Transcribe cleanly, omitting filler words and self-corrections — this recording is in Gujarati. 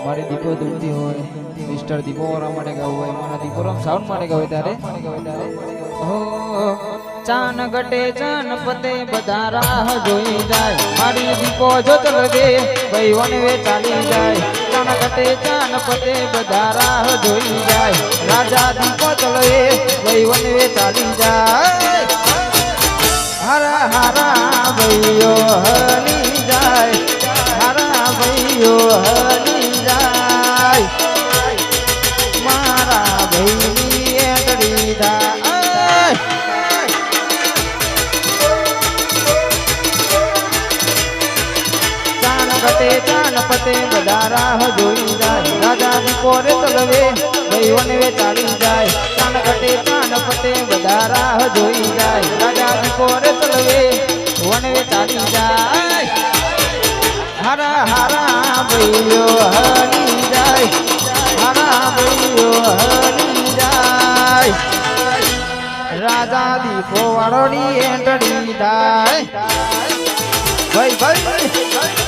મારી દીપો દુખતી હોય મિસ્ટર દીપો વાળા માટે ગાવું હોય મારા દીપો રામ સાઉન્ડ માટે ગાવે ત્યારે હો ચાન ગટે ચાન પતે બધા રાહ જોઈ જાય મારી દીપો જો ચલવે ભાઈ વનવે ચાલી જાય ચાન ગટે ચાન પતે બધા રાહ જોઈ જાય રાજા દીપો ચલવે ભાઈ વનવે ચાલી જાય હરા હરા ભાઈઓ હલી જાય હરા ભાઈઓ હલી જાય મારા ભાઈની એંટડી જાય ચાન ઘટે ચાન પતે બધા રાહ જોઈ જાય રાજા દીપોરે ચલવે ભાઈ વનવે ચાલી જાય ચાન ઘટે ચાન પતે બધા રાહ જોઈ જાય રાજા દીપોરે ચલવે વનવે ચાલી જાય હરા હરા ભાઈઓ હરી જાય હરા ભાઈઓ હરી જાય રાજા દીપો વાળોની એંટડી થાય ભાઈ ભાઈ